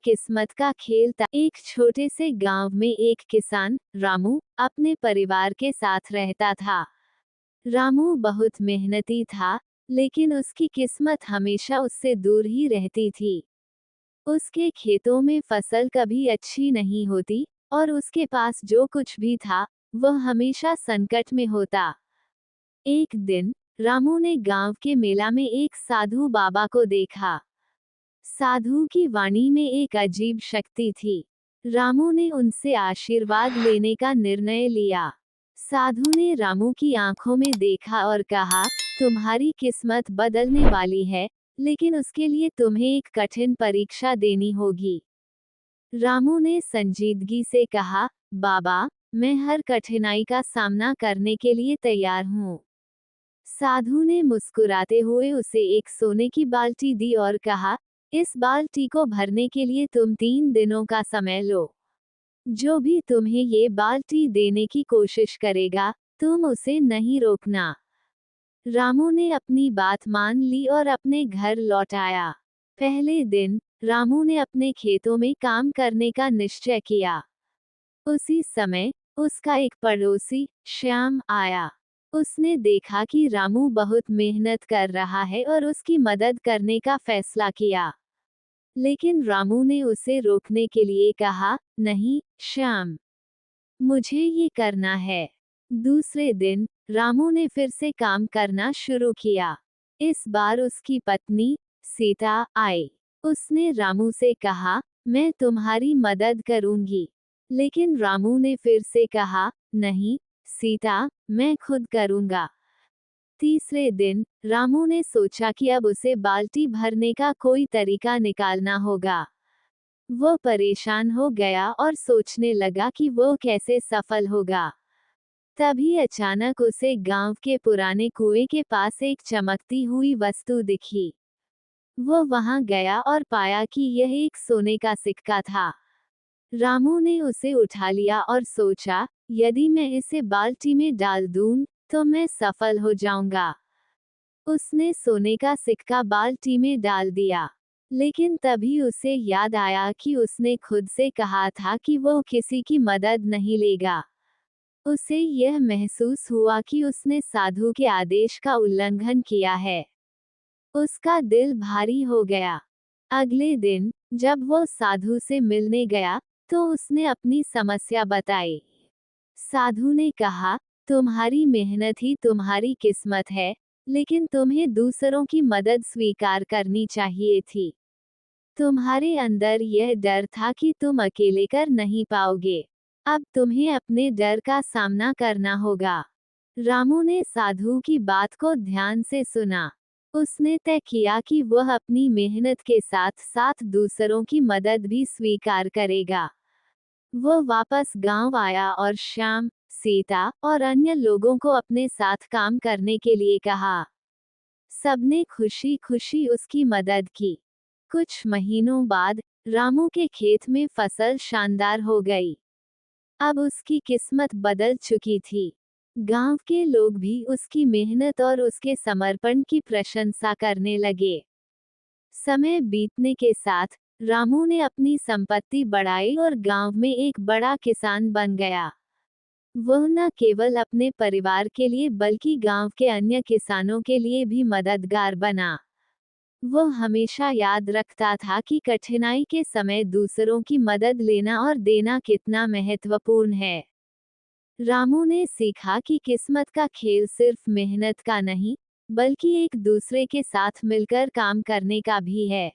किस्मत का खेल था। एक छोटे से गांव में एक किसान रामू अपने परिवार के साथ रहता था। रामू बहुत मेहनती था, लेकिन उसकी किस्मत हमेशा उससे दूर ही रहती थी। उसके खेतों में फसल कभी अच्छी नहीं होती, और उसके पास जो कुछ भी था, वह हमेशा संकट में होता। एक दिन रामू ने गांव के मेला में एक साधु बाबा को देखा। साधु की वाणी में एक अजीब शक्ति थी। रामू ने उनसे आशीर्वाद लेने का निर्णय लिया। साधु ने रामू की आंखों में देखा और कहा, तुम्हारी किस्मत बदलने वाली है, लेकिन उसके लिए तुम्हें एक कठिन परीक्षा देनी होगी। रामू ने संजीदगी से कहा, बाबा, मैं हर कठिनाई का सामना करने के लिए तैयार हूँ। साधु ने मुस्कुराते हुए उसे एक सोने की बाल्टी दी और कहा, इस बाल्टी को भरने के लिए तुम 3 दिनों का समय लो। जो भी तुम्हें ये बाल्टी देने की कोशिश करेगा, तुम उसे नहीं रोकना। रामू ने अपनी बात मान ली और अपने घर लौट आया। पहले दिन रामू ने अपने खेतों में काम करने का निश्चय किया। उसी समय उसका एक पड़ोसी श्याम आया। उसने देखा कि रामू बहुत मेहनत कर रहा है और उसकी मदद करने का फैसला किया। लेकिन रामू ने उसे रोकने के लिए कहा, नहीं श्याम, मुझे ये करना है। दूसरे दिन रामू ने फिर से काम करना शुरू किया। इस बार उसकी पत्नी सीता आई। उसने रामू से कहा, मैं तुम्हारी मदद करूंगी। लेकिन रामू ने फिर से कहा, नहीं सीता, मैं खुद करूंगा। तीसरे दिन रामू ने सोचा कि अब उसे बाल्टी भरने का कोई तरीका निकालना होगा। वो परेशान हो गया और सोचने लगा कि वो कैसे सफल होगा। तभी अचानक उसे गांव के पुराने कुएं के पास एक चमकती हुई वस्तु दिखी। वो वहां गया और पाया कि यह एक सोने का सिक्का था। रामू ने उसे उठा लिया और सोचा, यदि मैं इसे बाल्टी में डाल दूं, तो मैं सफल हो जाऊंगा। उसने सोने का सिक्का बाल्टी में डाल दिया। लेकिन तभी उसे याद आया कि उसने खुद से कहा था कि वो किसी की मदद नहीं लेगा। उसे यह महसूस हुआ कि उसने साधु के आदेश का उल्लंघन किया है। उसका दिल भारी हो गया। अगले दिन जब वो साधु से मिलने गया, तो उसने अपनी समस्या बताई। साधु ने कहा, तुम्हारी मेहनत ही तुम्हारी किस्मत है, लेकिन तुम्हें दूसरों की मदद स्वीकार करनी चाहिए थी। तुम्हारे अंदर यह डर था कि तुम अकेले कर नहीं पाओगे। अब तुम्हें अपने डर का सामना करना होगा। रामू ने साधु की बात को ध्यान से सुना। उसने तय किया कि वह अपनी मेहनत के साथ साथ दूसरों की मदद भी स्वीकार करेगा। वो वापस गांव आया और श्याम, सीता और अन्य लोगों को अपने साथ काम करने के लिए कहा। सबने खुशी खुशी उसकी मदद की। कुछ महीनों बाद रामू के खेत में फसल शानदार हो गई। अब उसकी किस्मत बदल चुकी थी। गांव के लोग भी उसकी मेहनत और उसके समर्पण की प्रशंसा करने लगे। समय बीतने के साथ रामू ने अपनी संपत्ति बढ़ाई और गांव में एक बड़ा किसान बन गया। वह न केवल अपने परिवार के लिए बल्कि गांव के अन्य किसानों के लिए भी मददगार बना। वो हमेशा याद रखता था कि कठिनाई के समय दूसरों की मदद लेना और देना कितना महत्वपूर्ण है। रामू ने सीखा कि किस्मत का खेल सिर्फ मेहनत का नहीं, बल्कि एक दूसरे के साथ मिलकर काम करने का भी है।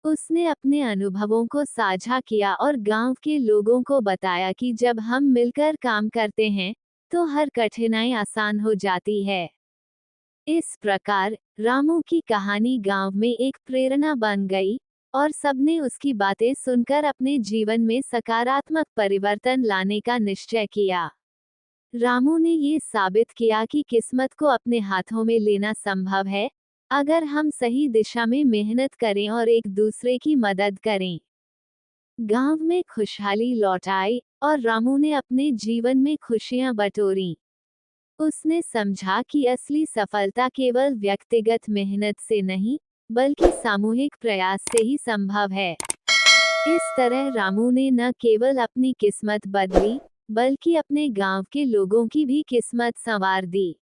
उसने अपने अनुभवों को साझा किया और गांव के लोगों को बताया कि जब हम मिलकर काम करते हैं, तो हर कठिनाई आसान हो जाती है। इस प्रकार रामू की कहानी गांव में एक प्रेरणा बन गई, और सबने उसकी बातें सुनकर अपने जीवन में सकारात्मक परिवर्तन लाने का निश्चय किया। रामू ने ये साबित किया कि किस्मत को अपने हाथों में लेना संभव है, अगर हम सही दिशा में मेहनत करें और एक दूसरे की मदद करें। गांव में खुशहाली लौट आई, और रामू ने अपने जीवन में खुशियां बटोरी। उसने समझा कि असली सफलता केवल व्यक्तिगत मेहनत से नहीं, बल्कि सामूहिक प्रयास से ही संभव है। इस तरह रामू ने न केवल अपनी किस्मत बदली, बल्कि अपने गांव के लोगों की भी किस्मत संवार दी।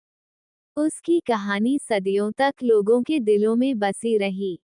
उसकी कहानी सदियों तक लोगों के दिलों में बसी रही।